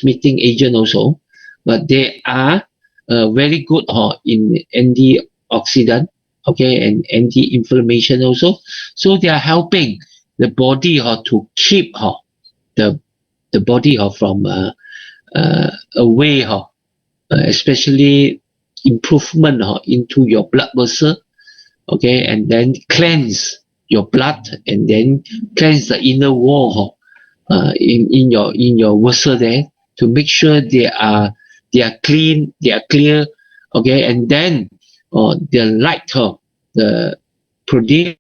transmitting agent also, but they are very good in antioxidant, okay, and anti-inflammation also. So they are helping the body to keep the body from away, especially improvement into your blood vessel, okay, and then cleanse your blood, and then cleanse the inner wall in your vessel there, to make sure they are clean, they are clear, okay, and then the light the produced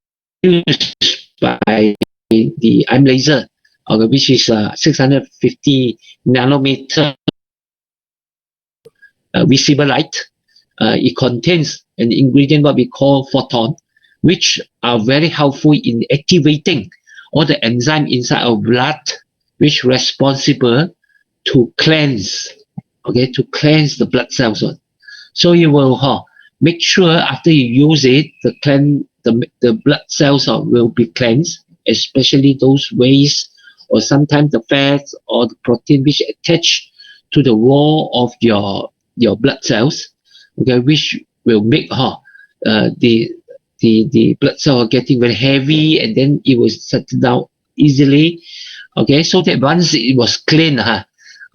by the IM laser, which is 650 nanometer visible light. It contains an ingredient what we call photon, which are very helpful in activating all the enzyme inside our blood, which responsible to cleanse, okay, to cleanse the blood cells. So you will make sure after you use it, the blood cells will be cleansed, especially those waste or sometimes the fats or the protein which attach to the wall of your blood cells, okay, which will make the blood cell getting very heavy, and then it will settle down easily, okay, so that once it was clean,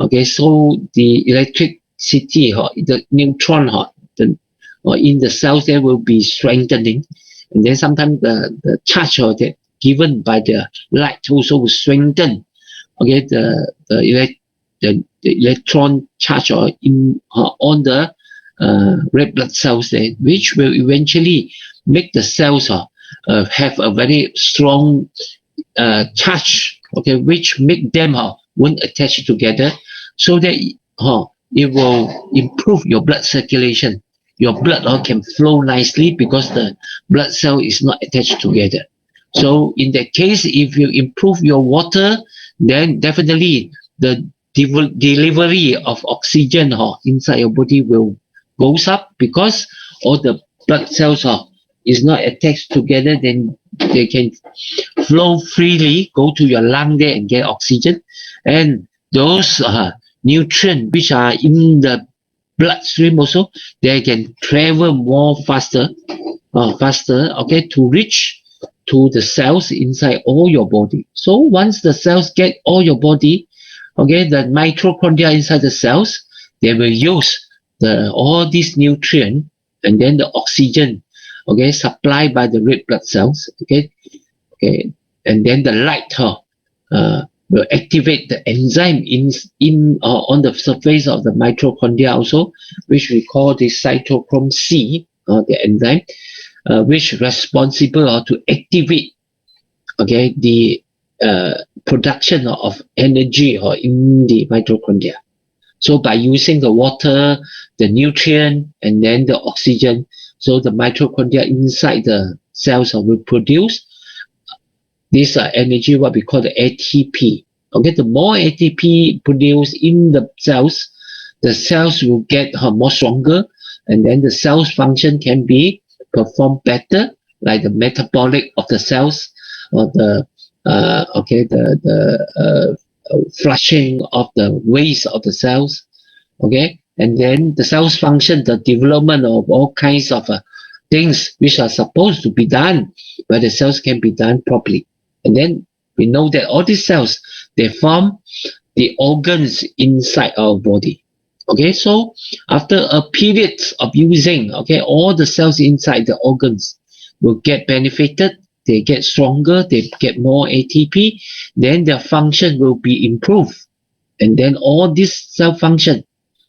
okay, so the electricity, the neutron in the cells there will be strengthening, and then sometimes the charge that given by the light also will strengthen, okay, the electron charge on the red blood cells there, which will eventually make the cells have a very strong charge, okay, which make them won't attach together, so that it will improve your blood circulation. Your blood can flow nicely because the blood cell is not attached together. So in that case, if you improve your water, then definitely the delivery of oxygen inside your body will goes up, because all the blood cells is not attached together, then they can flow freely, go to your lung there and get oxygen, and those nutrients which are in the bloodstream also, they can travel more faster, okay, to reach to the cells inside all your body. So once the cells get all your body, okay, the mitochondria inside the cells, they will use all these nutrients and then the oxygen, okay, supplied by the red blood cells, okay, and then the light will activate the enzyme in on the surface of the mitochondria also, which we call the cytochrome C, the enzyme, which is responsible to activate, okay, the production of energy in the mitochondria. So by using the water, the nutrient, and then the oxygen, so the mitochondria inside the cells will produce this energy, what we call the ATP. Okay, the more ATP produced in the cells will get more stronger, and then the cells function can be performed better, like the metabolic of the cells, or the flushing of the waste of the cells, okay, and then the cells function, the development of all kinds of things which are supposed to be done by the cells can be done properly. And then we know that all these cells, they form the organs inside our body. Okay, so after a period of using, okay, all the cells inside the organs will get benefited, they get stronger, they get more ATP, then their function will be improved. And then all this cell function,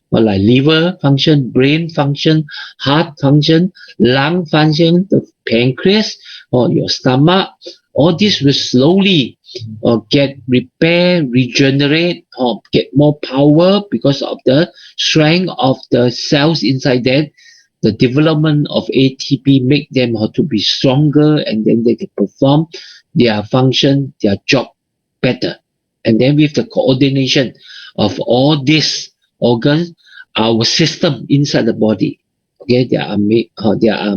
like liver function, brain function, heart function, lung function, the pancreas, or your stomach, all this will slowly get repair, regenerate, or get more power because of the strength of the cells inside that. The development of ATP make them to be stronger, and then they can perform their function, their job better. And then with the coordination of all these organs, our system inside the body, okay, there are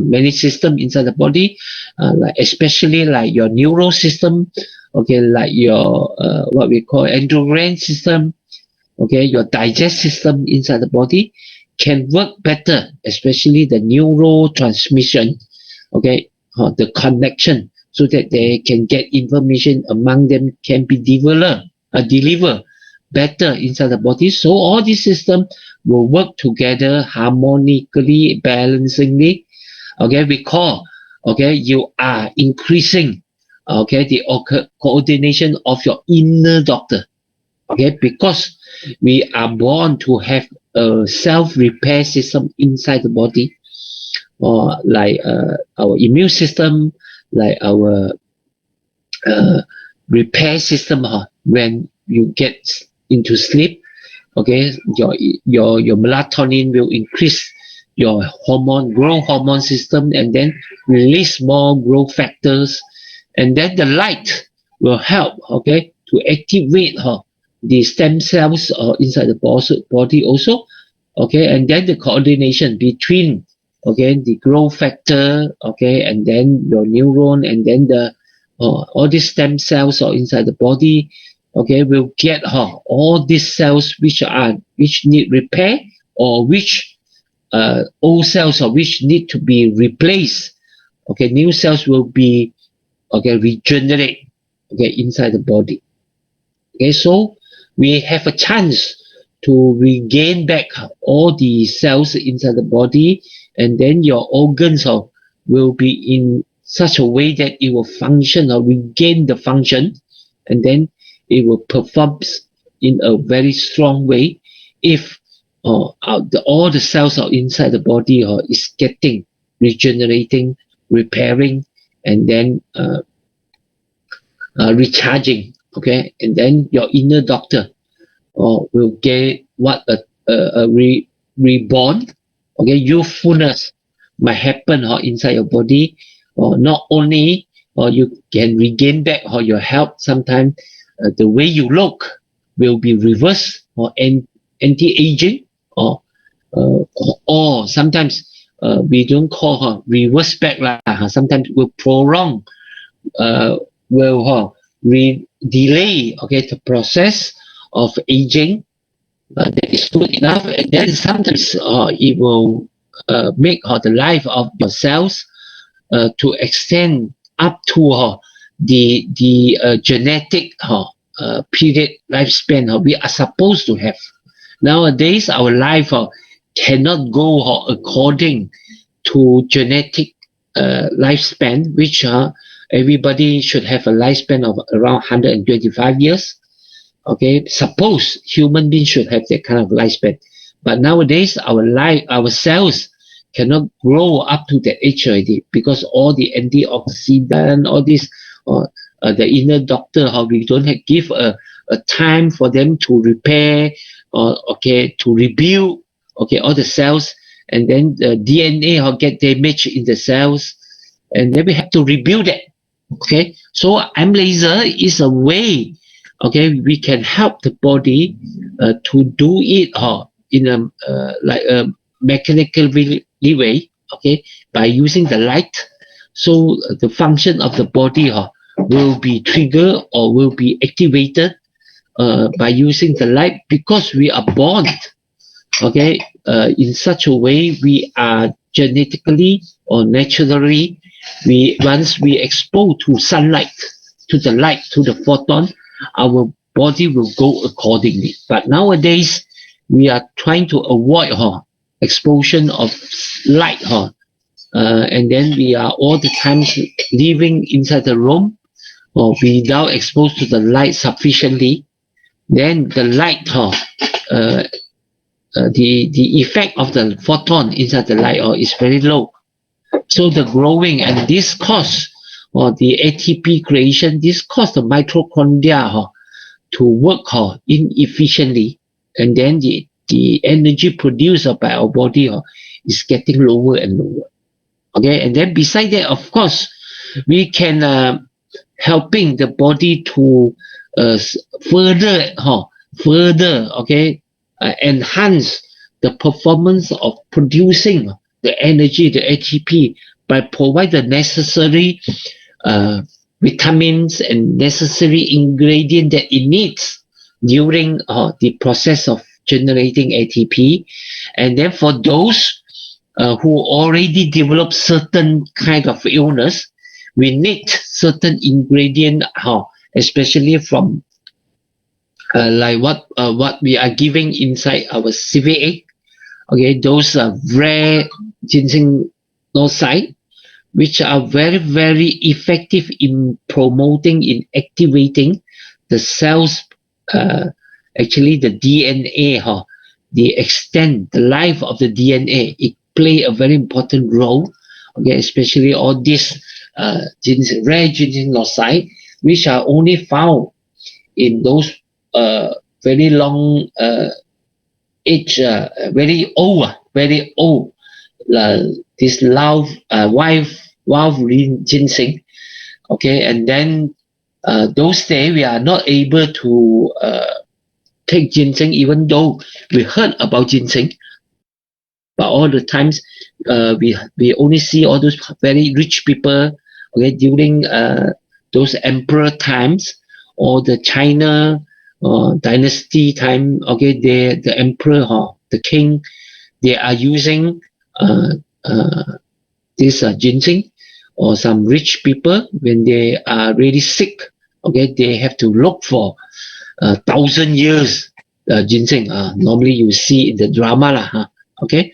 many systems inside the body, like especially like your neural system, okay, like your what we call endocrine system, okay, your digest system inside the body can work better, especially the neurotransmission, okay, the connection, so that they can get information among them can be deliver better inside the body. So all these systems will work together harmonically, balancingly. Okay, we call, okay, you are increasing, okay, the coordination of your inner doctor. Okay, because we are born to have a self-repair system inside the body, or like our immune system, like our repair system. When you get into sleep, okay, your melatonin will increase your growth hormone system, and then release more growth factors, and then the light will help, okay, to activate the stem cells inside the body also, okay, and then the coordination between, okay, the growth factor, okay, and then your neuron, and then the all these stem cells are inside the body, okay, will get all these cells which need repair, or which old cells, or which need to be replaced, okay, new cells will be, okay, regenerate, okay, inside the body. Okay, so we have a chance to regain back all the cells inside the body, and then your organs will be in such a way that it will function or regain the function, and then it will perform in a very strong way if all the cells are inside the body is getting regenerating, repairing, and then recharging. Okay, and then your inner doctor will get what reborn. Okay, youthfulness might happen inside your body. Not only you can regain back your health, sometimes the way you look will be reversed, or anti-aging, or sometimes we don't call reverse back lah. Sometimes will prolong, will delay, okay, the process of aging. That is good enough, and then sometimes it will make the life of your cells to extend up to the genetic period lifespan we are supposed to have. Nowadays, our life cannot go according to genetic lifespan, which everybody should have a lifespan of around 125 years. Okay, suppose human beings should have that kind of lifespan, but nowadays our cells cannot grow up to that age already, because all the antioxidant, all this, the inner doctor, we don't give a time for them to repair, okay, to rebuild, okay, all the cells, and then the DNA get damaged in the cells, and then we have to rebuild it. Okay, so laser is a way, okay, we can help the body to do it in a like a mechanical way, okay, by using the light. So the function of the body will be triggered or will be activated by using the light, because we are born, okay, in such a way. We are genetically or naturally, once we expose to sunlight, to the light, to the photon, our body will go accordingly. But nowadays, we are trying to avoid exposure of light, and then we are all the time living inside the room without exposed to the light sufficiently. Then the light, the effect of the photon inside the light is very low. So the growing, and this cause the ATP creation, this cause the mitochondria to work inefficiently, and then the energy produced by our body is getting lower and lower. Okay, and then beside that, of course, we can helping the body to further, okay, enhance the performance of producing the energy, the ATP, by provide the necessary vitamins and necessary ingredient that it needs during the process of generating ATP. And then for those who already develop certain kind of illness, we need certain ingredient, especially from like what we are giving inside our CV8. Okay, those are rare ginseng site, which are very, very effective in promoting, in activating the cells, actually the DNA, the extent, the life of the DNA. It play a very important role, okay, especially all these rare ginseng site, which are only found in those very long age, very old, this wild ginseng. Okay, and then those days we are not able to take ginseng, even though we heard about ginseng, but all the times we only see all those very rich people, okay, during those emperor times or the China dynasty time. Okay, the emperor, the king, they are using this ginseng, or some rich people when they are really sick. Okay, they have to look for 1,000 years ginseng. Normally you see in the drama lah. Okay,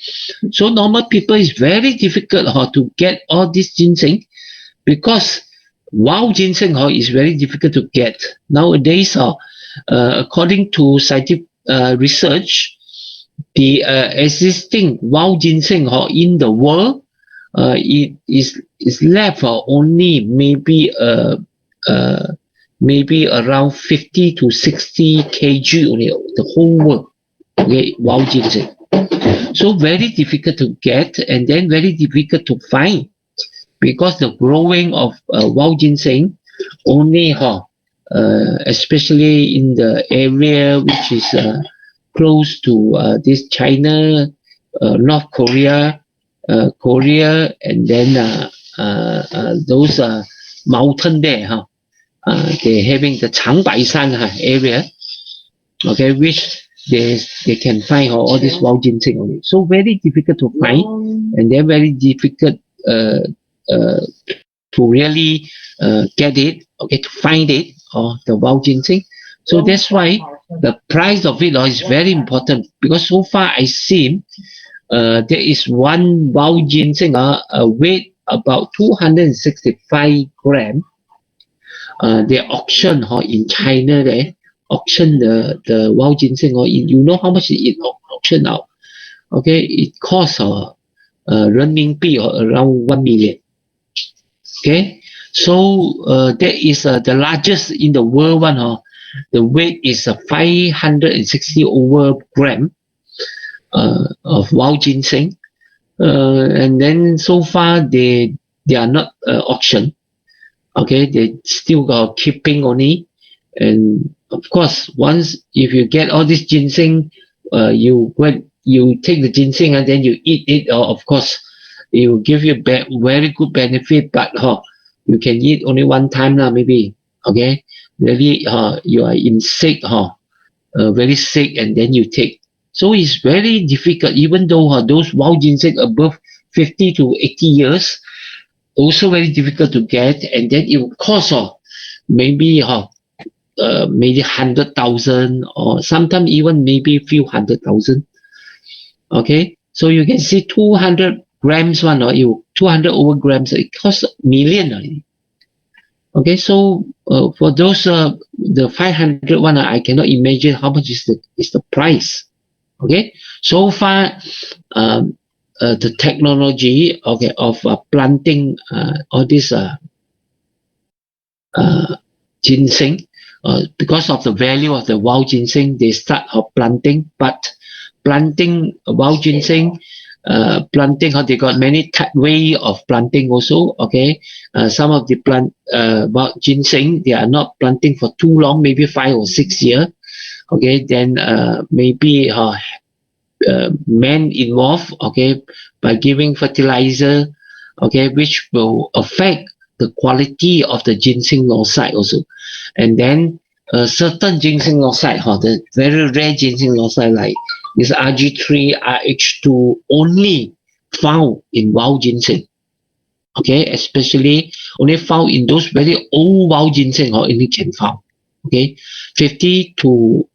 so normal people is very difficult to get all this ginseng, because wild ginseng is very difficult to get nowadays. According to scientific research, the existing wild ginseng in the world, it is left only maybe around 50 to 60 kg only, the whole world. Okay, wild ginseng. So very difficult to get, and then very difficult to find, because the growing of wild ginseng only, especially in the area which is close to this China, North Korea, Korea, and then those mountain there, they're having the Changbaisan area, okay, which they can find all this wild ginseng only. So very difficult to find, and they're very difficult to really get it, okay, to find it, or the wild ginseng. So that's why the price of it is very important, because so far I see there is one wild ginseng weight about 265 grams. They auction in China there, auction the wild ginseng, you know how much it auction now? Okay, it costs renminbi around 1 million. Okay, so that is the largest in the world one. The weight is 560 over gram of wild ginseng, and then so far they are not auction. Okay, they still got keeping only, and of course, once if you get all this ginseng, you take the ginseng and then you eat it. Of course, it will give you very good benefit, but you can eat only one time now, maybe. Okay, really, you are in sick, very sick, and then you take. So it's very difficult, even though those wild ginseng above 50 to 80 years, also very difficult to get, and then it will cost maybe maybe 100,000, or sometimes even maybe few 100,000. Okay, so you can see 200 grams one, or 200 over grams, it costs million already. Okay, so for those the 500 one, I cannot imagine how much is the price. Okay, so far the technology, okay, of planting all this ginseng, because of the value of the wild ginseng, they start planting. But planting wild ginseng, planting, they got many way of planting also. Okay, some of the plant wild ginseng, they are not planting for too long, maybe 5 or 6 years. Okay, then maybe men involved, okay, by giving fertilizer, okay, which will affect the quality of the ginseng site also. And then certain ginseng losite, the very rare ginseng losite like this RG3, RH2 only found in wild ginseng. Okay, especially only found in those very old wild ginseng only can found. Okay, 50 to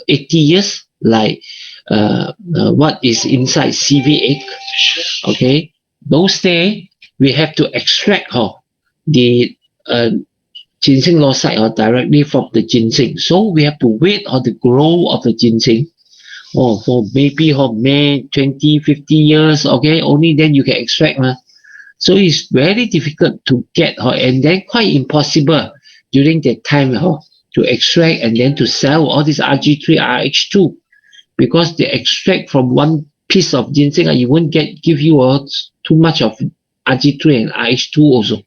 80 years like what is inside CV8. Okay, those days we have to extract the ginseng losite directly from the ginseng. So we have to wait on the growth of the ginseng for maybe 20, 50 years. Okay, only then you can extract. So it's very difficult to get and then quite impossible during that time to extract and then to sell all this RG3, RH2 because they extract from one piece of ginseng it won't give you too much of RG3 and RH2 also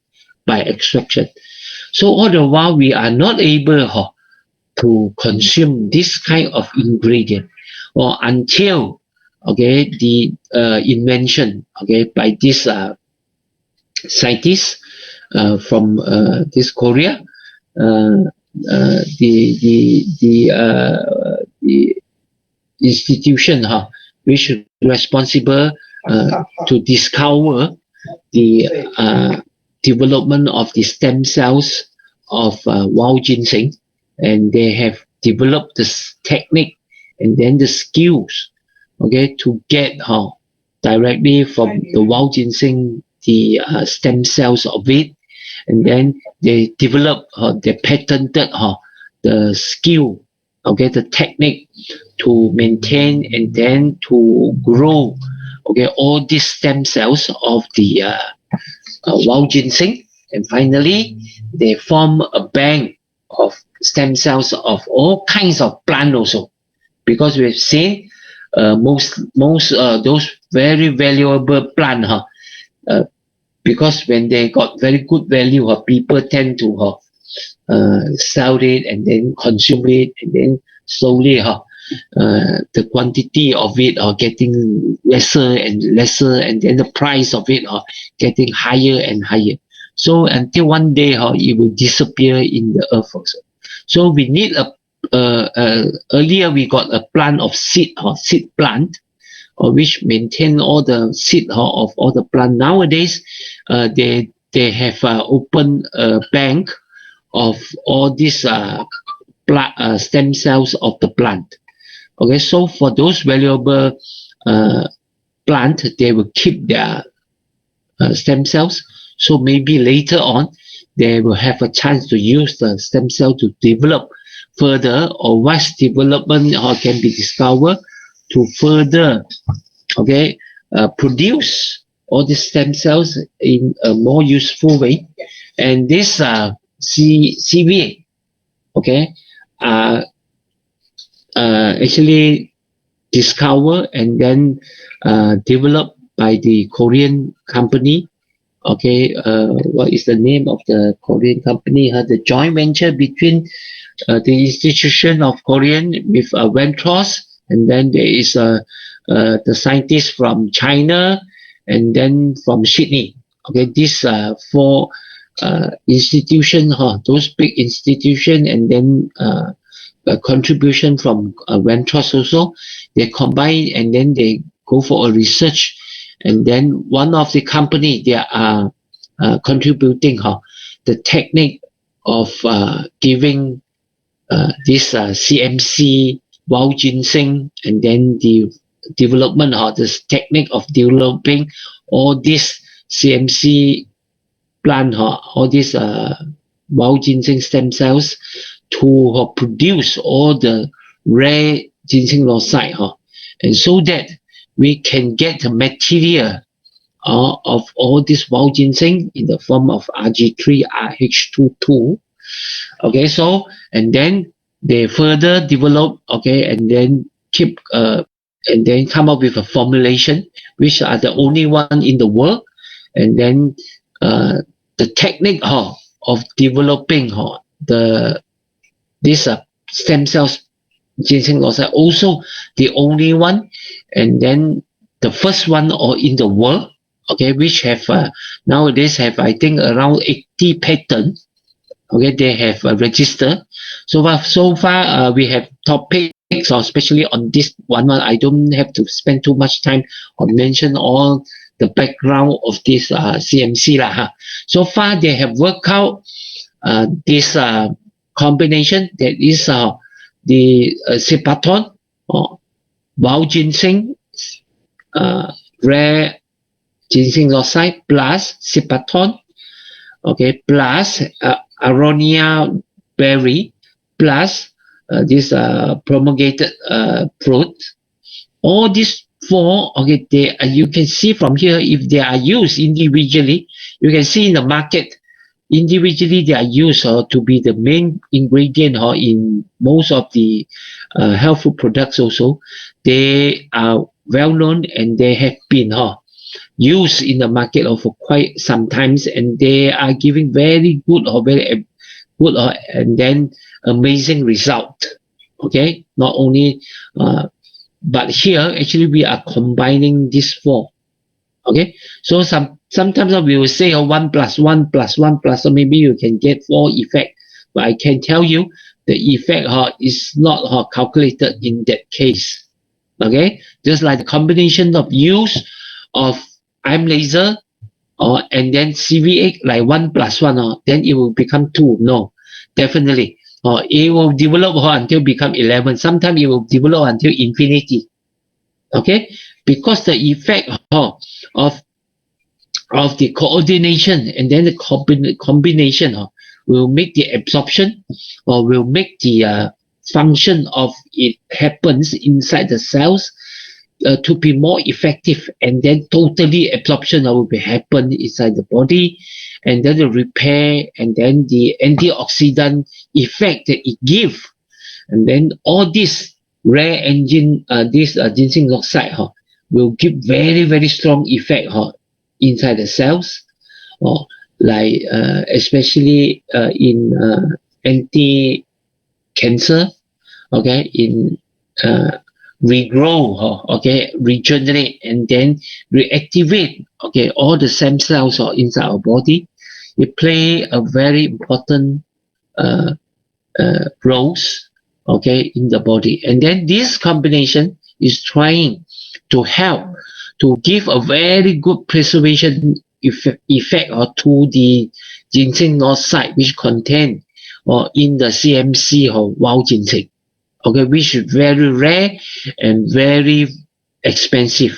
by extraction. So all the while we are not able to consume this kind of ingredient or until the invention by this scientists from this Korea, the institution which is responsible to discover the development of the stem cells of wild ginseng, and they have developed this technique and then the skills to get directly from the wild ginseng the stem cells of it, and then they develop they patented the skill, the technique to maintain and then to grow all these stem cells of the wild ginseng, and finally they form a bank of stem cells of all kinds of plant also, because we've seen most those very valuable plant because when they got very good value people tend to sell it and then consume it, and then slowly the quantity of it getting lesser and lesser, and then the price of it getting higher and higher. So until one day it will disappear in the earth also. So we need earlier we got a plant of seed plant, which maintain all the seed of all the plant. Nowadays they have opened a bank of all these stem cells of the plant. Okay, so for those valuable plant, they will keep their stem cells. So maybe later on, they will have a chance to use the stem cell to develop further, or once development can be discovered to further produce all these stem cells in a more useful way. And this CV8 actually discovered and then developed by the Korean company. What is the name of the Korean company? The joint venture between the institution of Korean with Ventros, and then there is the scientists from China, and then from Sydney. These four institutions, those big institutions, and then a contribution from Ventros also. They combine and then they go for a research, and then one of the company they are contributing the technique of giving this CMC wild ginseng, and then the development this technique of developing all this CMC plant all these wild ginseng stem cells to produce all the rare ginseng losite, and so that we can get the material of all this wild ginseng in the form of RG3, RH2 so and then they further develop and then keep and then come up with a formulation which are the only one in the world, and then the technique of developing this stem cells ginseng losite also the only one, and then the first one in the world which have nowadays have I think around 80 patents they have registered. So far, we have topics, especially on this one. I don't have to spend too much time or mention all the background of this CMC lah. So far, they have worked out this combination that is the Cipaton or Wild Ginseng, rare ginseng oxide plus Cipaton, okay, plus Aronia berry plus this promulgated fruit. All these four, okay, you can see from here if they are used individually. You can see in the market individually they are used to be the main ingredient in most of the health food products. Also, they are well known and they have been used in the market for quite some times, and they are giving very good or very good and then amazing result. Okay, not only but here actually we are combining these four. Okay, so sometimes we will say 1 plus 1 plus 1 plus, so maybe you can get 4 effect, but I can tell you the effect is not calculated in that case. Okay, just like the combination of use of I'm laser and then CV8 like 1 plus 1 then it will become 2. No, definitely it will develop until become 11. Sometimes it will develop until infinity. Okay, because the effect of the coordination and then the combination will make the absorption or will make the function of it happens inside the cells to be more effective, and then totally absorption will be happen inside the body, and then the repair and then the antioxidant effect that it give, and then all this rare engine this ginseng oxide will give very very strong effect inside the cells, or like especially in anti-cancer, okay, in regrow, okay, regenerate and then reactivate, okay, all the stem cells inside our body. It play a very important roles, okay, in the body, and then this combination is trying to help to give a very good preservation effect to the ginseng oxide which contain in the CMC wild ginseng, okay, which is very rare and very expensive,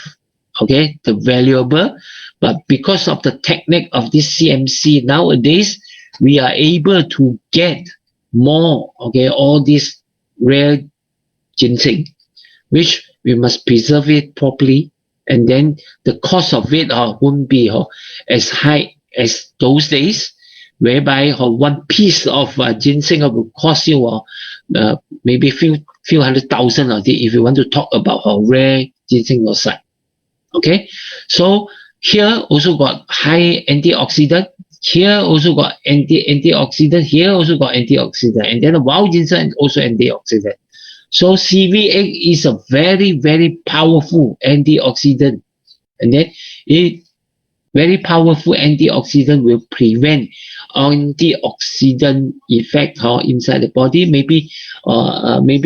okay, the valuable. But because of the technique of this CMC nowadays, we are able to get more, okay, all these rare ginseng, which we must preserve it properly, and then the cost of it won't be as high as those days, whereby one piece of ginseng will cost you maybe few 100,000 if you want to talk about rare ginseng oxide. Okay, so here also got high antioxidant, here also got antioxidant, here also got antioxidant, and then the wild ginseng also antioxidant. So CV8 is a very very powerful antioxidant, and then it very powerful antioxidant will prevent antioxidant effect inside the body. Maybe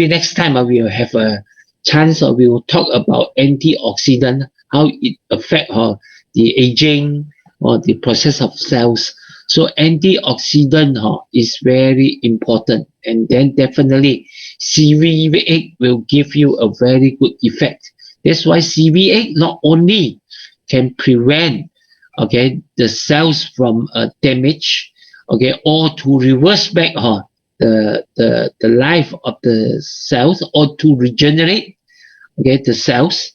next time we will have a chance we will talk about antioxidant, how it affect the aging or the process of cells. So antioxidant is very important, and then definitely CV8 will give you a very good effect. That's why CV8 not only can prevent, okay, the cells from damage, okay, or to reverse back the life of the cells, or to regenerate, okay, the cells,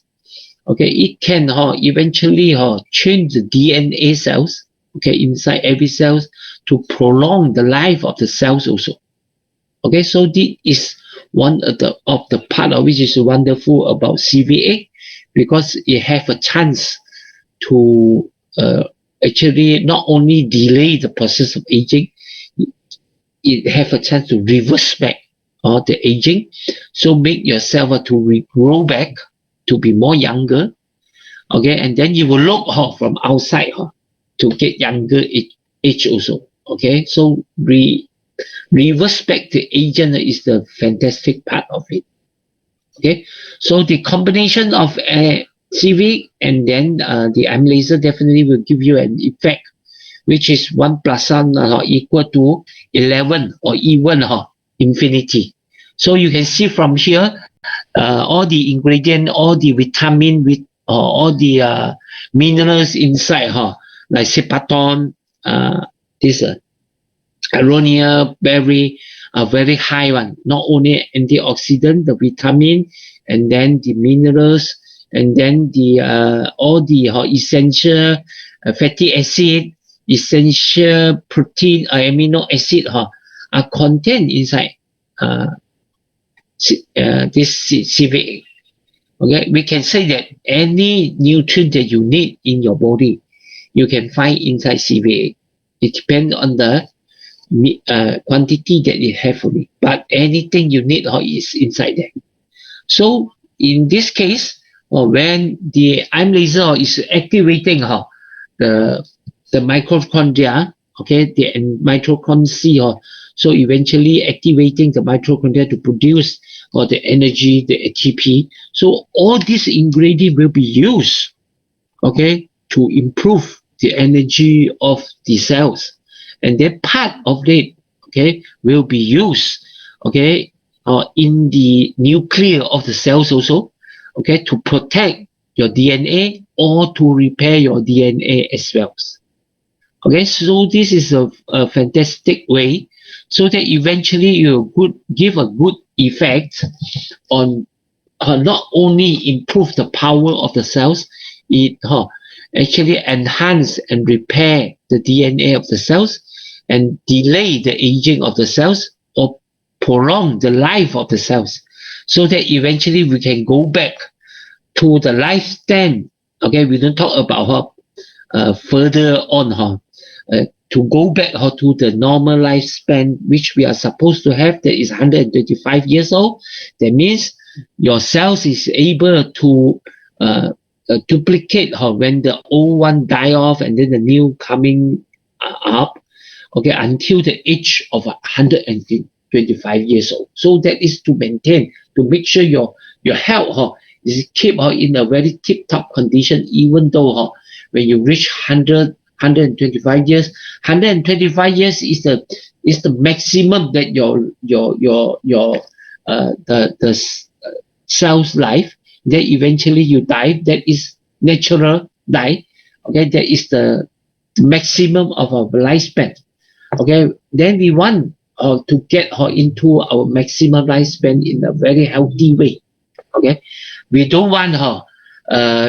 okay, it can eventually change the DNA cells, okay, inside every cells to prolong the life of the cells also. Okay, so this is one of the part of which is wonderful about CV8, because it have a chance to actually not only delay the process of aging, it have a chance to reverse back the aging, so make yourself to regrow back to be more younger, okay, and then you will look from outside to get younger age also, okay, so reverse back the agent is the fantastic part of it. Okay, so the combination of CV and then the I'm laser definitely will give you an effect which is 1 plus 1 equal to 11 or even infinity. So you can see from here all the ingredient, all the vitamin with all the minerals inside like sepaton, this aronia berry are very high one. Not only antioxidant, the vitamin, and then the minerals, and then the all the essential fatty acid, essential protein, amino acid are contained inside this CV8. Okay, we can say that any nutrient that you need in your body, you can find inside CV8. It depends on the quantity that you have for it, but anything you need is inside there. So in this case, when the I'm laser is activating the mitochondria, okay, the mitochondria, so eventually activating the mitochondria to produce the energy, the ATP. So all these ingredients will be used, okay, to improve the energy of the cells, and then part of it, okay, will be used, okay, in the nucleus of the cells also, okay, to protect your DNA or to repair your DNA as well. Okay, so this is a fantastic way, so that eventually you could give a good effect on not only improve the power of the cells, it actually enhance and repair the DNA of the cells and delay the aging of the cells or prolong the life of the cells, so that eventually we can go back to the lifespan. Okay, we don't talk about further on to go back to the normal lifespan which we are supposed to have, that is 125 years old. That means your cells is able to duplicate when the old one die off and then the new coming up, okay, until the age of 125 years old. So that is to maintain, to make sure your health is keep in a very tip-top condition, even though when you reach 125 years, 125 years is the maximum that the cell's life. Then eventually you die. That is natural die. Okay, that is the maximum of our lifespan. Okay, then we want to get into our maximum lifespan in a very healthy way. Okay, we don't want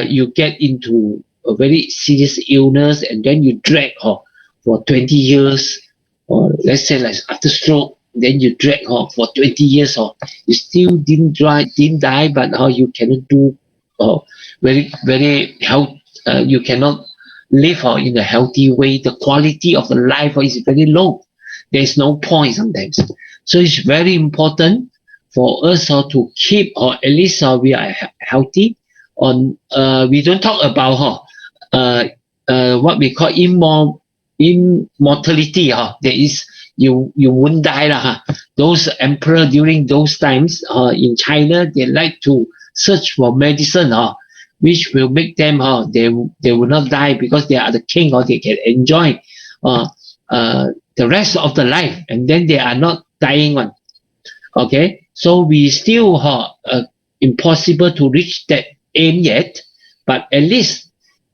you get into a very serious illness and then you drag for 20 years, or let's say like after stroke, then you drag for 20 years you still didn't die, but you cannot do very health, you cannot live in a healthy way. The quality of the life is very low. There's no point sometimes. So it's very important for us to keep, or at least we are healthy. We don't talk about what we call immortality. There is, you won't die. Those emperor during those times in China, they like to search for medicine which will make them they will not die, because they are the king, or they can enjoy the rest of the life, and then they are not dying one. Okay, so we still impossible to reach that aim yet, but at least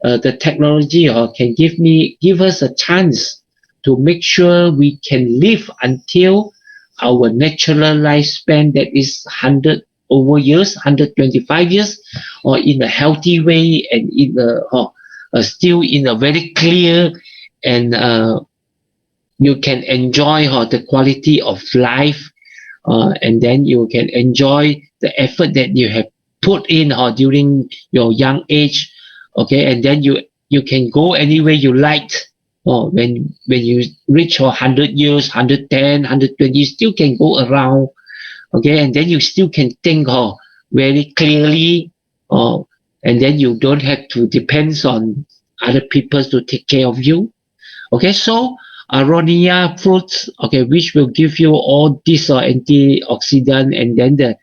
the technology can give us a chance to make sure we can live until our natural lifespan, that is 100 over years, 125 years, or in a healthy way, and in still in a very clear, and you can enjoy the quality of life, and then you can enjoy the effort that you have put in during your young age. Okay, and then you can go anywhere you like. When you reach 100 years, 110, 120, you still can go around. Okay, and then you still can think very clearly, and then you don't have to depend on other people to take care of you. Okay, so aronia fruits, okay, which will give you all this antioxidant, and then the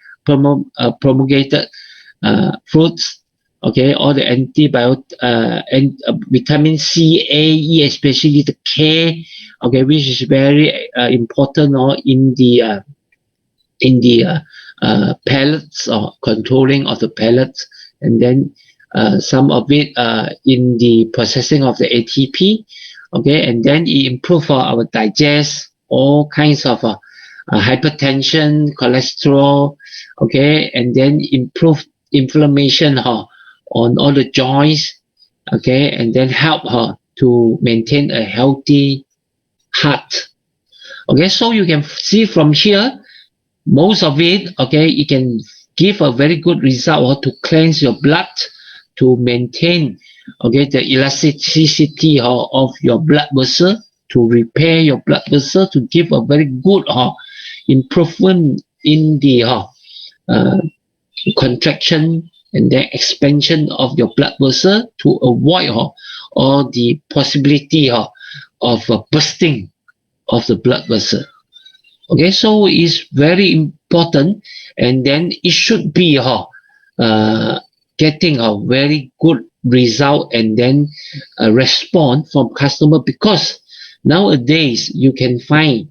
promulgated fruits, okay, all the antibiotic and vitamin C, A, E, especially the K, okay, which is very important in the pellets or controlling of the pellets, and then some of it in the processing of the ATP, okay, and then it improve our digest, all kinds of hypertension, cholesterol, okay, and then improve inflammation on all the joints, okay, and then help to maintain a healthy heart. Okay, so you can see from here, most of it, okay, it can give a very good result to cleanse your blood, to maintain, okay, the elasticity of your blood vessel, to repair your blood vessel, to give a very good improvement in the contraction and then expansion of your blood vessel, to avoid all the possibility of bursting of the blood vessel. Okay, so it's very important, and then it should be getting a very good result, and then a response from customer, because nowadays you can find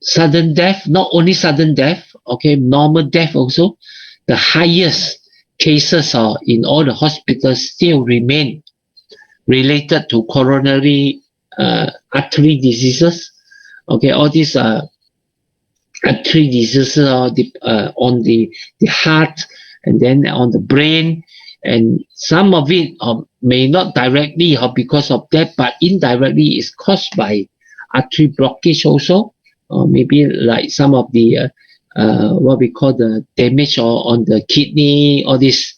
sudden death, not only sudden death, okay, normal death also. The highest cases in all the hospitals still remain related to coronary artery diseases. Okay, all these artery diseases on the heart, and then on the brain, and some of it may not directly because of that, but indirectly is caused by artery blockage also, or maybe like some of the what we call the damage on the kidney, all this.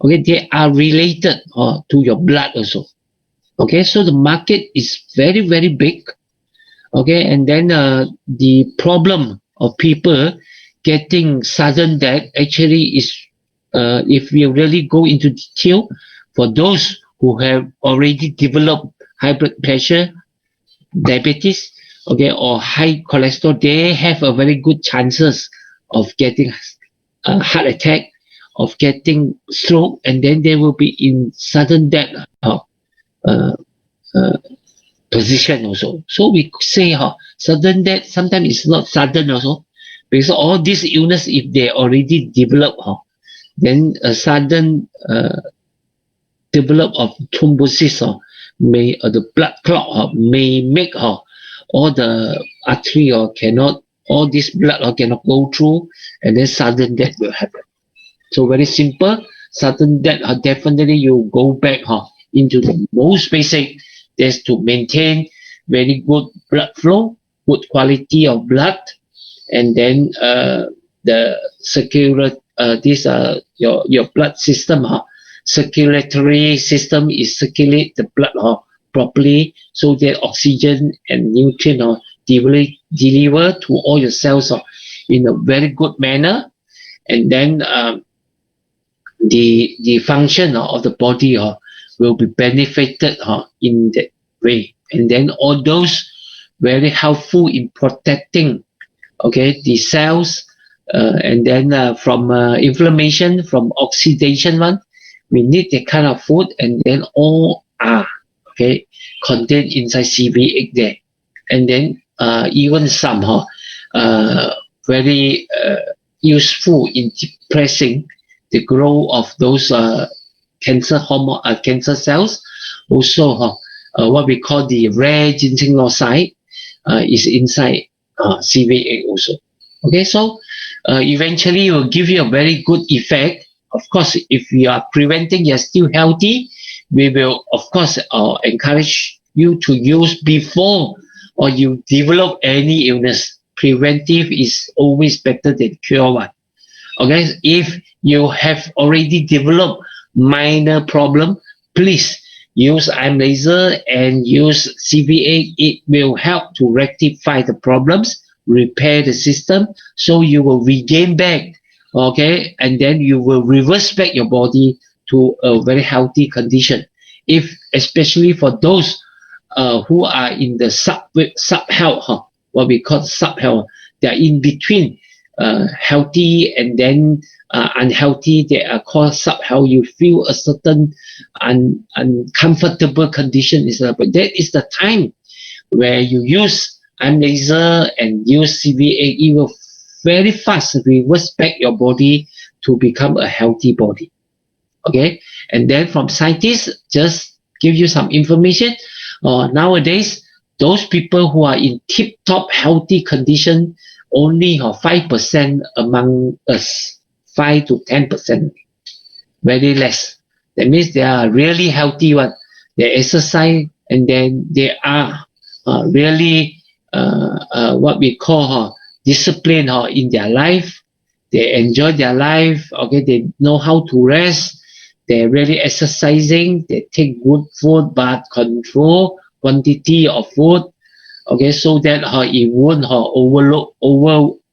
Okay, they are related to your blood also. Okay, so the market is very, very big. Okay, and then the problem of people getting sudden death actually is, if we really go into detail, for those who have already developed high blood pressure, diabetes, okay, or high cholesterol, they have a very good chances of getting a heart attack, of getting stroke, and then they will be in sudden death position also. So we say sudden death sometimes it's not sudden also, because all these illness, if they already develop, then a sudden develop of thrombosis may the blood clot may make all the artery cannot, all this blood cannot go through, and then sudden death will happen. So very simple, sudden death definitely you go back into the most basic, is to maintain very good blood flow, good quality of blood, and then the circulatory your blood system, circulatory system is circulate the blood properly, so that oxygen and nutrient deliver to all your cells in a very good manner, and then the function of the body will be benefited in that way, and then all those very helpful in protecting, okay, the cells, and then from inflammation, from oxidation one, we need that kind of food, and then all are okay contained inside CV8 there, and then even some very useful in depressing the growth of those cancer hormone, cancer cells. Also, what we call the rare ginseng oxide is inside CV8 also. Okay, so eventually it will give you a very good effect. Of course, if you are preventing, you're still healthy, we will of course encourage you to use before or you develop any illness. Preventive is always better than cure one. Okay, if you have already developed minor problem, please use IM laser and use CV8. It will help to rectify the problems, repair the system, so you will regain back, okay, and then you will reverse back your body to a very healthy condition. If especially for those who are in the sub health, what we call sub health. They are in between healthy and then unhealthy. They are called sub health. You feel a certain uncomfortable condition, but that is the time where you use laser and use CV8. It will very fast reverse back your body to become a healthy body. Okay, and then from scientists, just give you some information. Nowadays, those people who are in tip-top healthy condition, only 5% among us, 5 to 10%, very less. That means they are really healthy one. They exercise and then they are really what we call discipline in their life. They enjoy their life. Okay, they know how to rest. They're really exercising. They take good food, but control quantity of food. Okay, so that it won't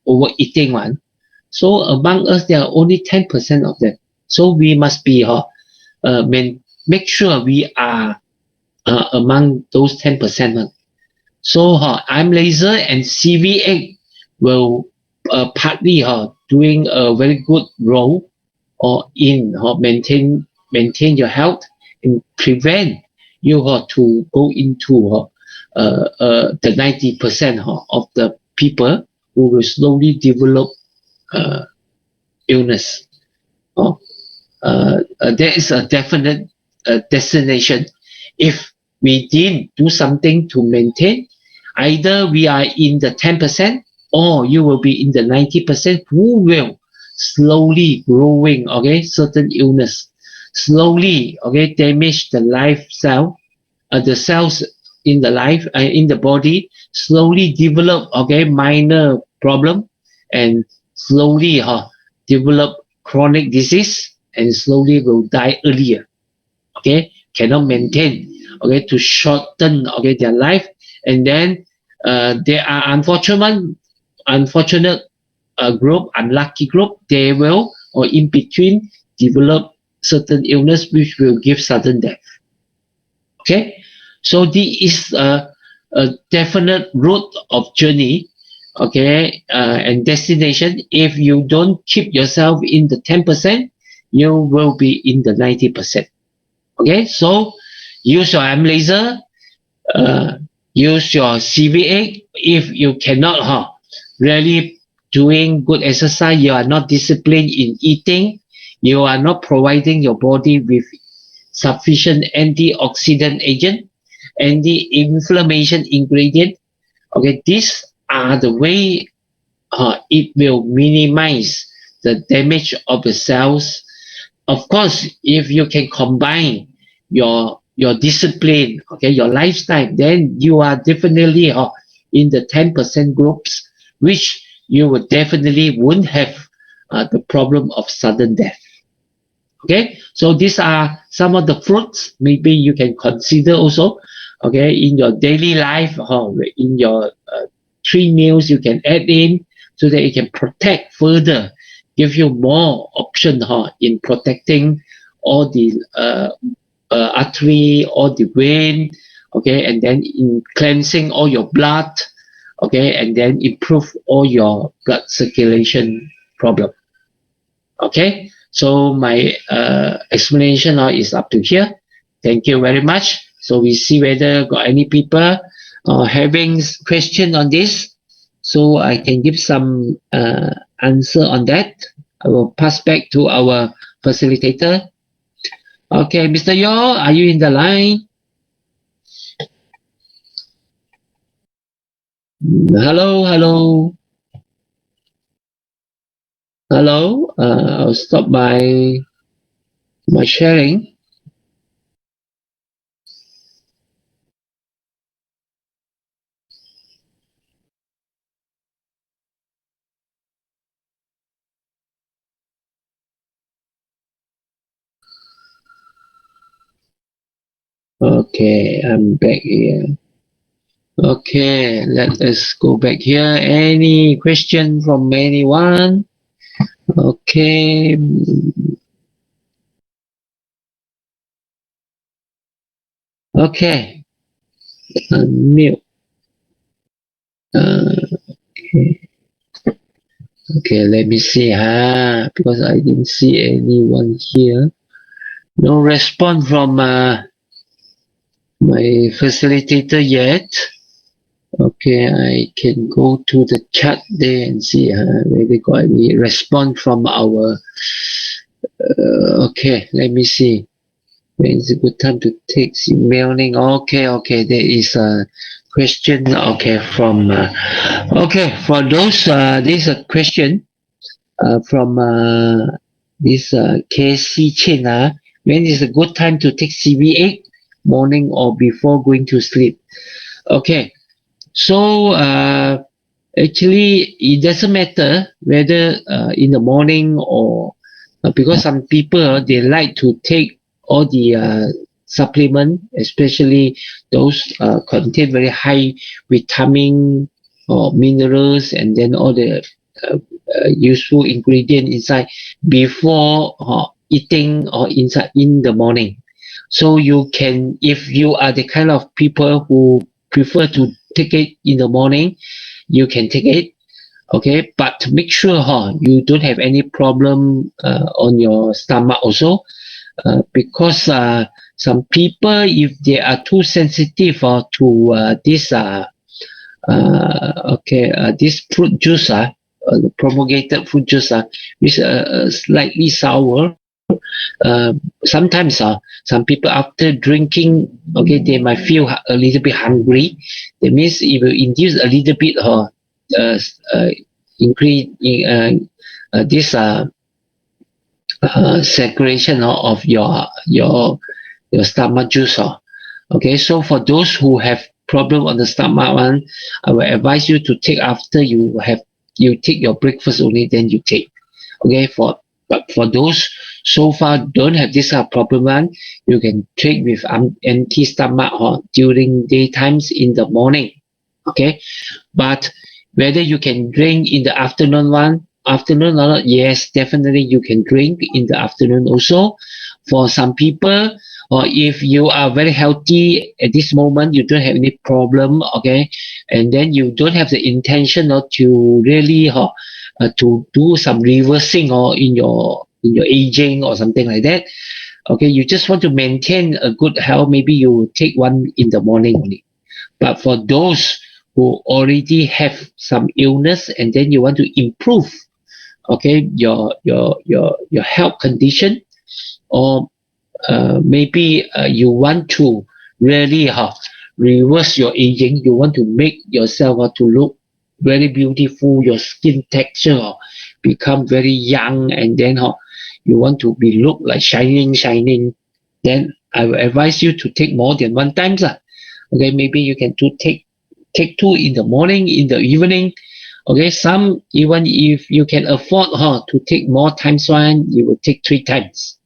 overeating one. So among us, there are only 10% of them. So we must be make sure we are among those 10%. So I'm laser and CV8 will partly doing a very good role or in maintain your health and prevent you to go into the 90% of the people who will slowly develop illness. There is a definite destination. If we didn't do something to maintain, either we are in the 10% or you will be in the 90% who will slowly growing, certain illness, slowly, damage the life cell, the cells in the life, in the body, slowly develop, minor problem and slowly develop chronic disease and slowly will die earlier. Cannot maintain, to shorten, their life, and then there are unfortunate group, unlucky group, they will or in between develop certain illness which will give sudden death. So this is a definite route of journey, and destination. If you don't keep yourself in the 10%, you will be in the 90%. So use your laser, use your CV8. If you cannot really doing good exercise, you are not disciplined in eating, you are not providing your body with sufficient antioxidant agent, anti-inflammation ingredient. These are the way it will minimize the damage of the cells. Of course, if you can combine your discipline, your lifestyle, then you are definitely in the 10% groups, which you would definitely won't have the problem of sudden death. So these are some of the fruits maybe you can consider also, in your daily life, in your 3 meals you can add in so that it can protect further, give you more option in protecting all the artery, all the vein, and then in cleansing all your blood, and then improve all your blood circulation problem. So my explanation now is up to here. Thank you very much. So we see whether got any people having question on this, so I can give some answer on that. I will pass back to our facilitator. Mr. Yo, are you in the line? Hello. I'll stop my sharing. I'm back here. Let us go back here. Any question from anyone? Milk. Okay. Okay, let me see, because I didn't see anyone here. No response from my facilitator yet. Okay, I can go to the chat there and see whether got any response from our. Okay, let me see. When is a good time to take emailing? Okay, there is a question. Okay, from for those, there's a question from this KC Chen. When is a good time to take CV8? Morning or before going to sleep? Okay, so actually it doesn't matter whether in the morning or because some people they like to take all the supplement, especially those contain very high vitamin or minerals, and then all the useful ingredient inside before eating or inside in the morning. So you can, if you are the kind of people who prefer to take it in the morning, you can take it. Okay, but make sure you don't have any problem on your stomach also, because some people, if they are too sensitive to this fruit juice, the promulgated fruit juice, which slightly sour. Sometimes some people after drinking, okay, they might feel a little bit hungry. That means it will induce a little bit increase this circulation of your stomach juice. Okay, so for those who have problem on the stomach one, I will advise you to take after you take your breakfast only, then you take. Okay, but for those so far don't have this problem one, you can take with empty stomach during daytimes in the morning. Okay, but whether you can drink in the afternoon or not, yes, definitely you can drink in the afternoon also. For some people, or if you are very healthy at this moment, you don't have any problem, okay, and then you don't have the intention to really to do some reversing or in your aging or something like that. Okay, you just want to maintain a good health, maybe you take one in the morning only. But for those who already have some illness and then you want to improve, okay, your health condition, or maybe you want to really reverse your aging, you want to make yourself to look very beautiful, your skin texture become very young, and then you want to be look like shining, then I will advise you to take more than one times. Okay, maybe you can take two in the morning, in the evening. Okay, some even if you can afford to take more times one, you will take 3 times.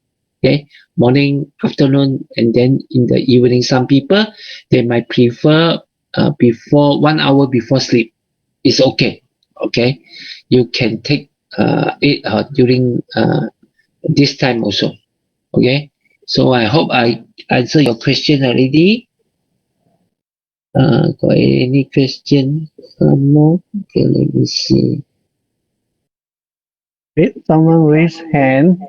Okay, morning, afternoon, and then in the evening. Some people they might prefer before 1 hour before sleep. It's okay. Okay, you can take it during this time also. Okay, so I hope I answer your question already. Got any question? Some more? Okay, let me see. Wait, someone raised hand.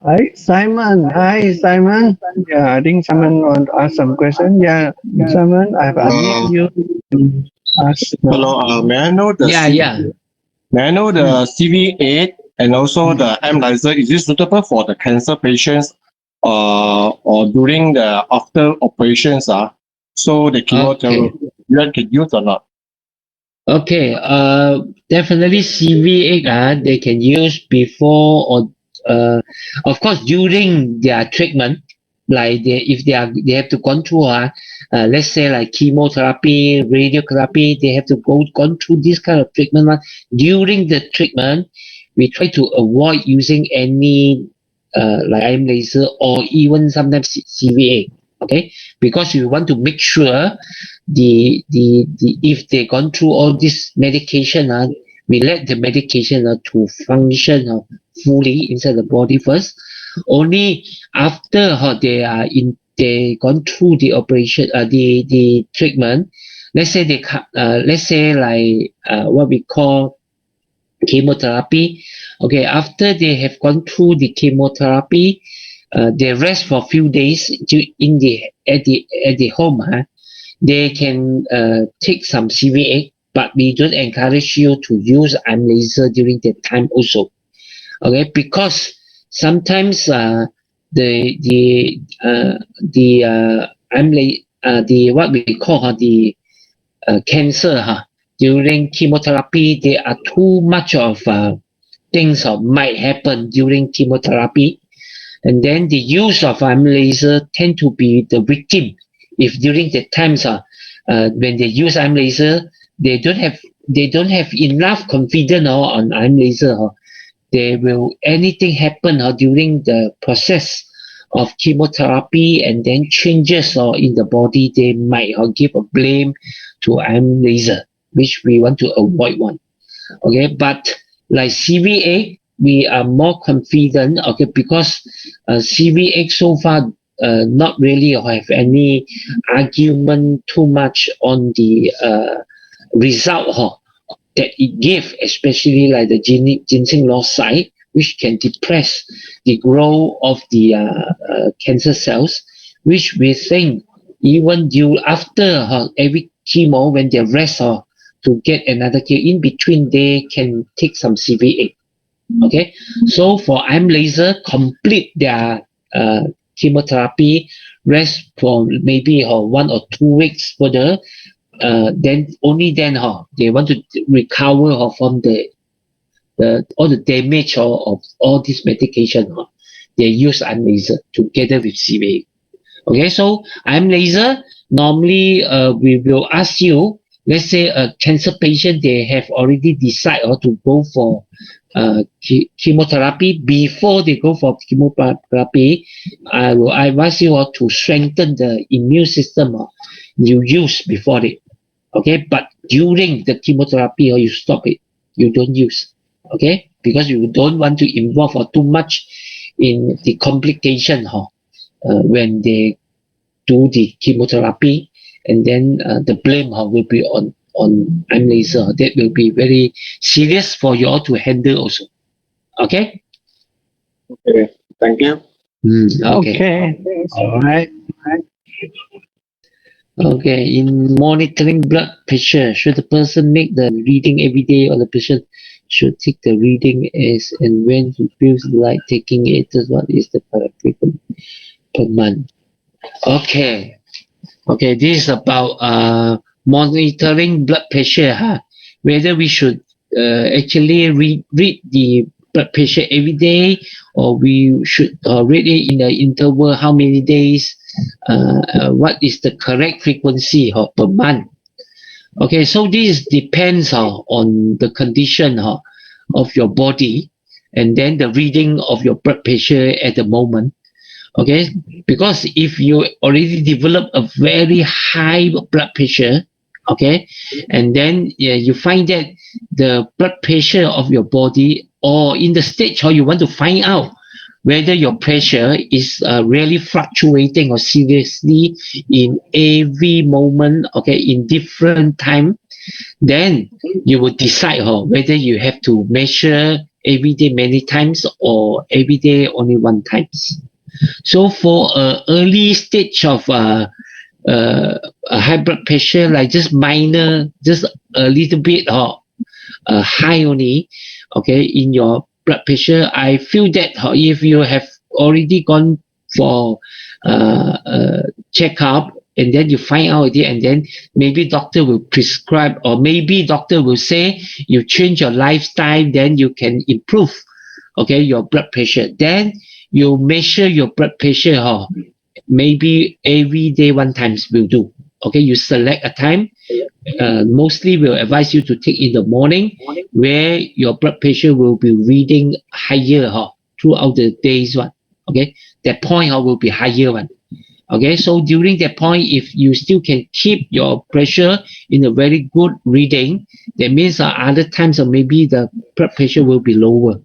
Hi, Simon. Hi, Simon. Yeah, I think Simon want to ask some question. Yeah, Simon, I've unmuted you. Ask. Hello, may I know the Yeah. may I know the CV8 and also the Laser, is it suitable for the cancer patients or during the after operations so the chemotherapy can use or not? Okay, definitely CV8 they can use before or of course during their treatment, like they have to go through let's say like chemotherapy, radiotherapy, they have to gone through this kind of treatment. During the treatment, we try to avoid using any like IM laser or even sometimes CVA. Okay, because we want to make sure the if they gone through all this medication, we let the medication to function fully inside the body first. Only after they are in they gone through the operation, the treatment. Let's say what we call chemotherapy. Okay, after they have gone through the chemotherapy, they rest for a few days at the home. They can take some CV8, but we don't encourage you to use arm laser during that time also. Okay, because sometimes the what we call the cancer during chemotherapy, there are too much of things might happen during chemotherapy, and then the use of arm laser tend to be the victim if during the times when they use arm laser, they don't have enough confidence on arm laser. They will anything happen during the process of chemotherapy and then changes in the body, they might give a blame to arm laser, which we want to avoid one. Okay, but like CV8, we are more confident. Okay, because CV8 so far not really have any argument too much on the result that it gave, especially like the ginseng loss site, which can depress the growth of the cancer cells, which we think even after every chemo, when they rest to get another chemo, in between they can take some CV8. Okay, so for arm laser, complete their chemotherapy, rest for maybe 1 or 2 weeks further, then only then they want to recover from all the damage of all this medication. They use arm laser together with CV8. Okay, so arm laser, normally we will ask you, let's say a cancer patient, they have already decided to go for chemotherapy. Before they go for chemotherapy, I will advise you to strengthen the immune system you use before it. Okay, but during the chemotherapy, you stop it. You don't use. Okay, because you don't want to involve too much in the complication when they do the chemotherapy, and then the blame will be on arm laser. That will be very serious for you all to handle also. Okay. Okay, thank you. Okay. All right. Okay, in monitoring blood pressure, should the person make the reading every day, or the patient should take the reading as and when he feels like taking it? What is the frequency per month? Okay, this is about monitoring blood pressure. Whether we should actually read the blood pressure every day, or we should read it in the interval how many days. What is the correct frequency per month? Okay, so this depends on the condition of your body, and then the reading of your blood pressure at the moment. Okay, because if you already develop a very high blood pressure, okay, and then you find that the blood pressure of your body, or in the stage you want to find out whether your pressure is really fluctuating or seriously in every moment, okay, in different time, then you will decide whether you have to measure every day many times or every day only one times. So for early stage of high blood pressure, like just minor, just a little bit high only, okay, in your blood pressure, I feel that if you have already gone for checkup, and then you find out it, and then maybe doctor will prescribe, or maybe doctor will say you change your lifestyle, then you can improve, okay, your blood pressure. Then you measure your blood pressure maybe every day one times will do. Okay, you select a time. Mostly will advise you to take in the morning, where your blood pressure will be reading higher throughout the days one. Okay, that point will be higher one. Okay, so during that point, if you still can keep your pressure in a very good reading, that means other times maybe the blood pressure will be lower.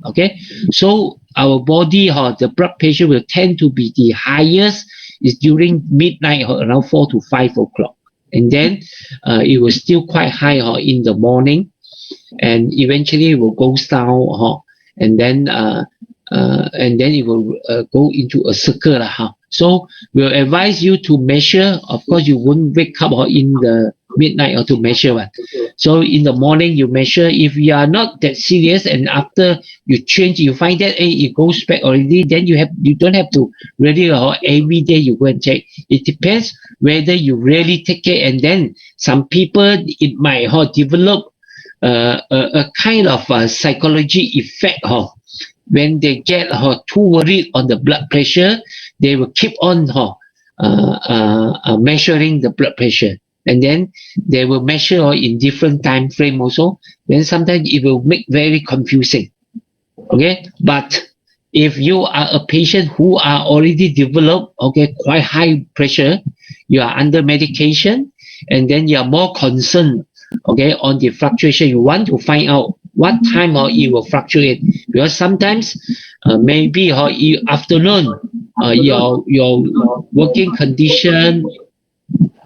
Okay, so our body the blood pressure will tend to be the highest is during midnight or around 4 to 5 o'clock. And then it was still quite high in the morning, and eventually it will go down, and then it will go into a circle. So we'll advise you to measure. Of course, you won't wake up in the midnight or to measure one. So in the morning you measure. If you are not that serious and after you change, you find that it goes back already, then you don't have to really every day you go and check. It depends whether you really take it, and then some people it might develop a kind of psychology effect. When they get too worried on the blood pressure, they will keep on measuring the blood pressure, and then they will measure in different time frame also. Then sometimes it will make very confusing. Okay, but if you are a patient who are already developed quite high pressure, you are under medication, and then you are more concerned on the fluctuation. You want to find out what time it will fluctuate, because sometimes maybe afternoon your working condition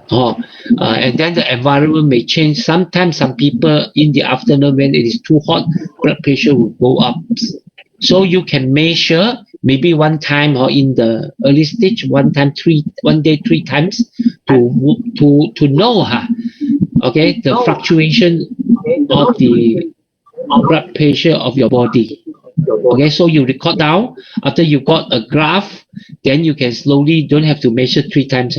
and then the environment may change. Sometimes some people in the afternoon when it is too hot, blood pressure will go up. So you can measure maybe one time in the early stage, one day 3 times to know the fluctuation of the blood pressure of your body. So you record down. After you got a graph, then you can slowly, don't have to measure 3 times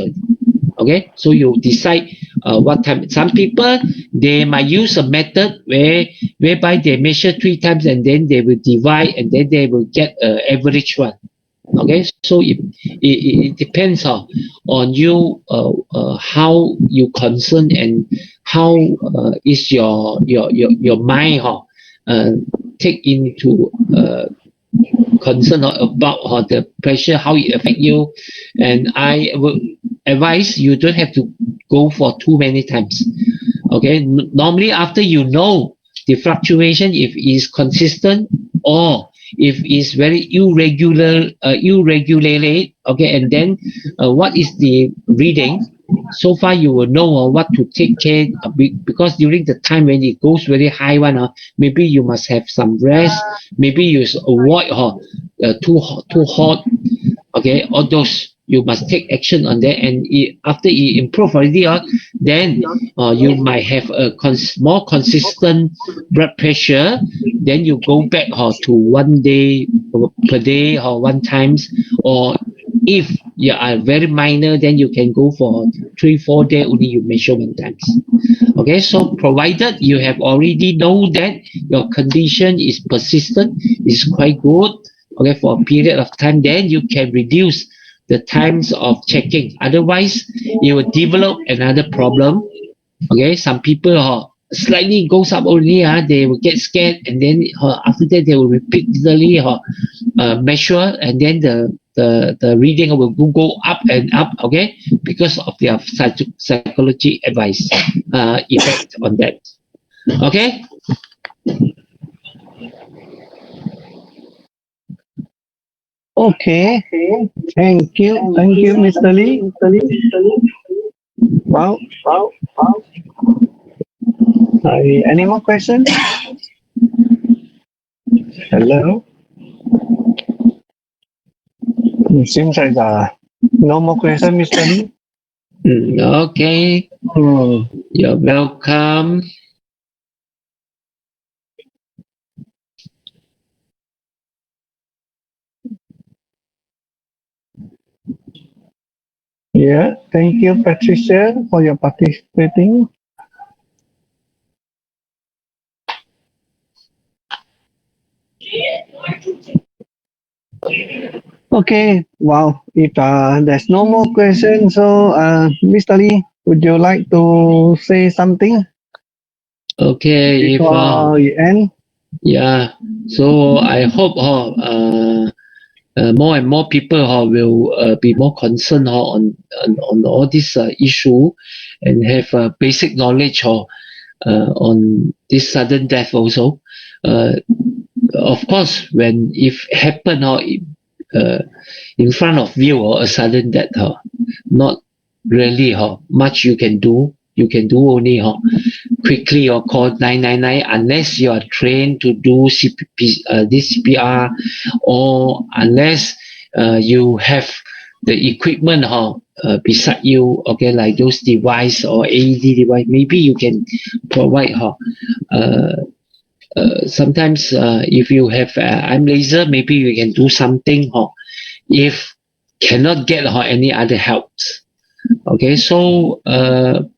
already. So you decide what time. Some people, they might use a method whereby they measure 3 times and then they will divide and then they will get an average one. So it depends on you, how you concern and how is your mind take into concern about the pressure, how it affect you. And I would advise you don't have to go for too many times. Normally after you know the fluctuation, if it is consistent or if it's very irregularly, and then what is the reading, so far you will know what to take care, because during the time when it goes very high one, maybe you must have some rest, maybe you avoid too hot, all those you must take action on that. And after it improve already, then you might have a more consistent blood pressure. Then you go back to 1 day per day or 1 times, or if you are very minor, then you can go for 3-4 days only you measure 1 times. So provided you have already know that your condition is persistent, is quite good, for a period of time, then you can reduce the times of checking. Otherwise, you will develop another problem. Some people slightly goes up only, they will get scared, and then after that they will repeatedly measure, and then the reading will go up and up, because of their psychology advice effect on that. Okay. Thank you, Mr. Lee. Wow. Any more questions? Hello. It seems like no more question, Mr. Lee. Okay. You're welcome. Yeah, thank you, Patricia, for your participating. Okay, wow. If there's no more questions, so Mr. Lee, would you like to say something Okay. before we end? Yeah. So I hope more and more people will be more concerned on all this issue, and have basic knowledge on this sudden death also. Of course, when if happen in front of you or a sudden death, not really much you can do. You can do only quickly or call 999 unless you are trained to do this CPR, or unless you have the equipment beside you, okay, like those device or AED device. Maybe you can provide sometimes if you have I'm laser, maybe you can do something if cannot get any other helps. Okay, so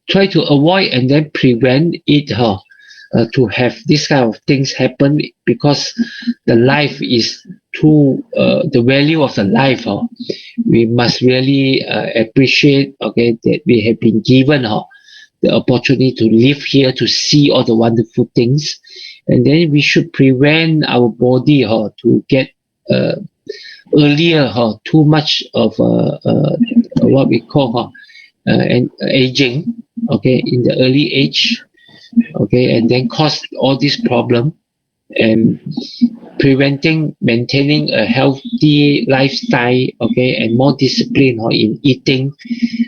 try to avoid and then prevent it to have this kind of things happen, because the life is too the value of the life. We must really appreciate, okay, that we have been given the opportunity to live here to see all the wonderful things, and then we should prevent our body to get earlier too much of what we call aging, okay, in the early age, okay, and then cause all this problem. And maintaining a healthy lifestyle, okay, and more discipline in eating,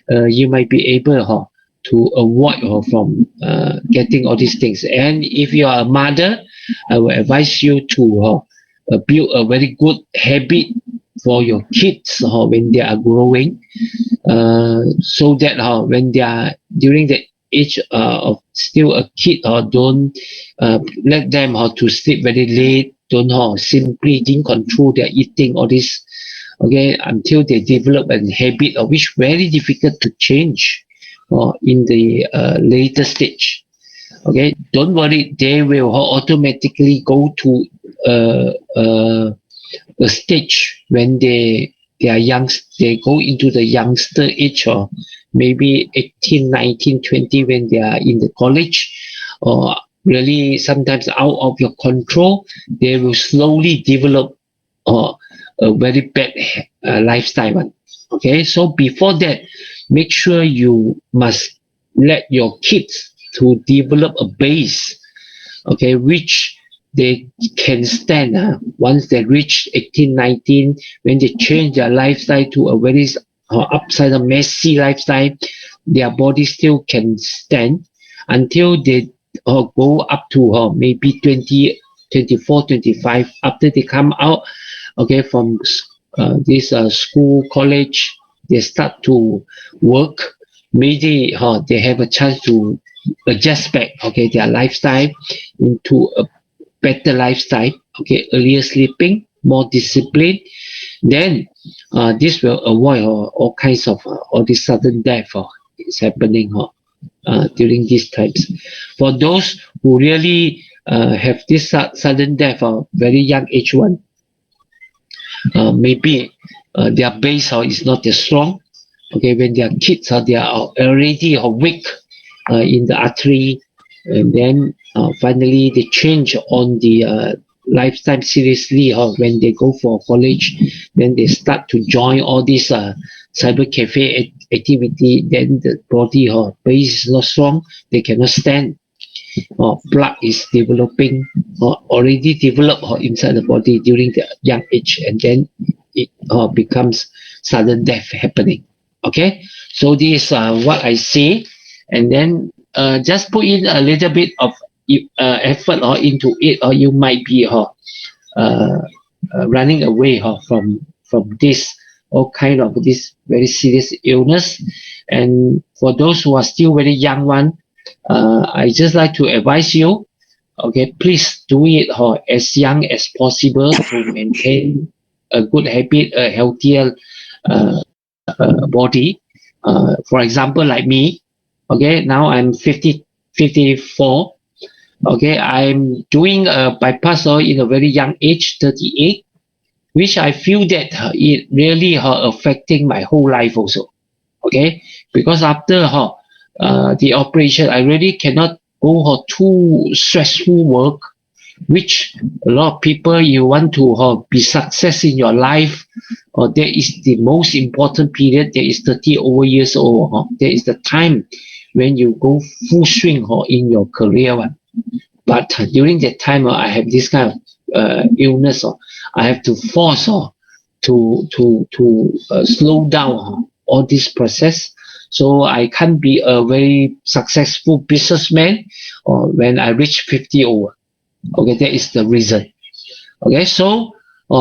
you might be able to avoid from getting all these things. And if you are a mother, I will advise you to build a very good habit for your kids when they are growing, so that when they are during the age of still a kid, don't let them to sleep very late, don't didn't control their eating, all this, okay, until they develop a habit of which very difficult to change in the later stage. Okay, don't worry, they will automatically go to a stage when they are young, they go into the youngster age, or maybe 18, 19, 20, when they are in the college, or really sometimes out of your control, they will slowly develop a very bad lifestyle. Okay, so before that, make sure you must let your kids to develop a base, okay, which they can stand once they reach 18, 19, when they change their lifestyle to a very upside down, messy lifestyle, their body still can stand until they go up to maybe 20, 24, 25. After they come out, okay, from this school, college, they start to work. Maybe they have a chance to adjust back, okay, their lifestyle into a better lifestyle, okay, earlier sleeping, more discipline. Then this will avoid all kinds of all this sudden death is happening during these times. For those who really have this sudden death very young age one, maybe their base is not as strong. Okay, when they are kids, they are already weak in the artery, and then finally they change on the lifetime seriously when they go for college. Then they start to join all this cyber cafe activity. Then the body base is not strong, they cannot stand. Plaque is developing, already developed inside the body during the young age, and then it becomes sudden death happening. Okay, so this is what I say, and then just put in a little bit of effort into it, or you might be running away from this all kind of this very serious illness. And for those who are still very young one, I just like to advise you, okay, please do it as young as possible to maintain a good habit, a healthier body. For example, like me, okay, now I'm 54. Okay, I'm doing a bypass in a very young age, 38, which I feel that it really affecting my whole life also. Okay, because after the operation, I really cannot go too stressful work, which a lot of people, you want to be success in your life, or there is the most important period, there is 30 over years old, there is the time when you go full swing in your career one. But during that time I have this kind of illness, I have to force slow down all this process. So I can't be a very successful businessman or when I reach 50 over. Okay, that is the reason. Okay, so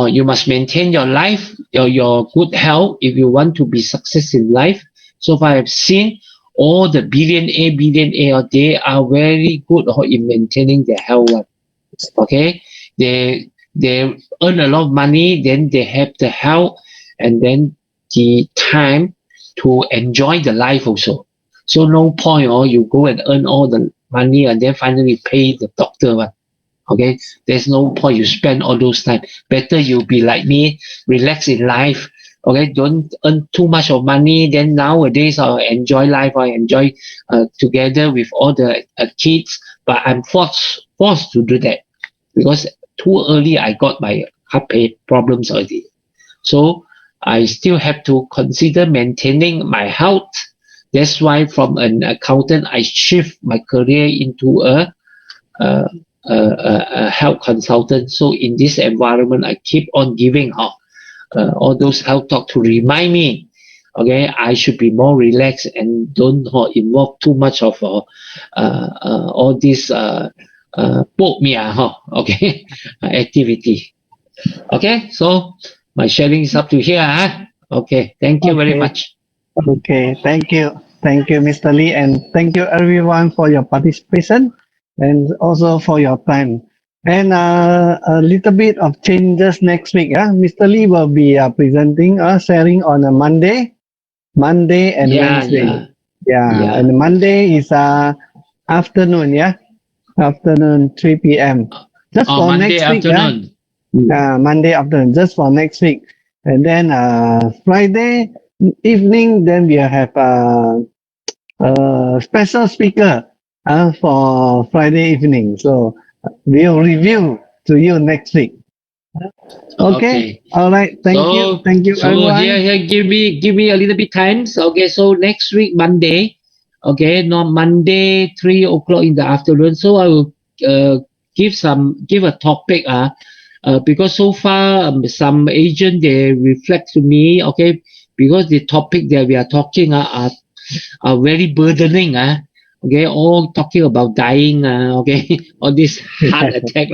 you must maintain your life, your good health if you want to be success in life. So far I've seen all the billionaire, they are very good in maintaining their health. Okay, they earn a lot of money, then they have the health and then the time to enjoy the life also. So no point you go and earn all the money and then finally pay the doctor one. Okay, there's no point you spend all those time. Better you be like me, relax in life. Okay, don't earn too much of money. Then nowadays I enjoy life. I enjoy together with all the kids. But I'm forced to do that because too early I got my heart problems already. So I still have to consider maintaining my health. That's why from an accountant I shift my career into a health consultant. So in this environment, I keep on giving all those health talk to remind me, okay, I should be more relaxed and don't involve too much of all this okay, activity. Okay, so my sharing is up to here. Okay, thank you very Okay. much. Okay, thank you. Thank you, Mr. Lee, and thank you everyone for your participation and also for your time. And a little bit of changes next week. Mr. Lee will be presenting, sharing on a Monday and Yeah, Wednesday. yeah, Yeah, yeah. and Monday is afternoon. Yeah, afternoon 3 p.m. Just Oh, for Monday next week. Yeah, afternoon. Monday afternoon, just for next week. And then Friday evening, then we have a special speaker for Friday evening. So we'll review to you next week. Okay. Okay. All right. Thank you. So Thank you, here everyone. give me a little bit time. So, okay, so next week Monday, okay, not Monday 3 o'clock in the afternoon. So I will give a topic because so far some agent they reflect to me, okay, because the topic that we are talking are very burdening okay, all talking about dying okay, all this heart attack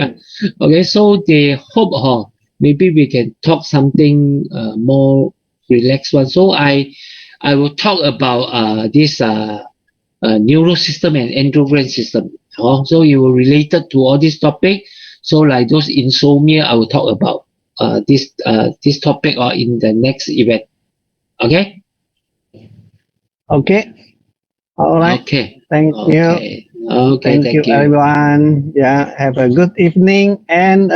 okay, so they hope maybe we can talk something more relaxed one. So I will talk about this neural system and endocrine system. So it will related to all this topic. So like those insomnia, I will talk about this topic or in the next event. Okay. Okay. All right. Okay. Thank you. Okay. Okay. Thank you, Thank you. everyone. Yeah. Have a good evening and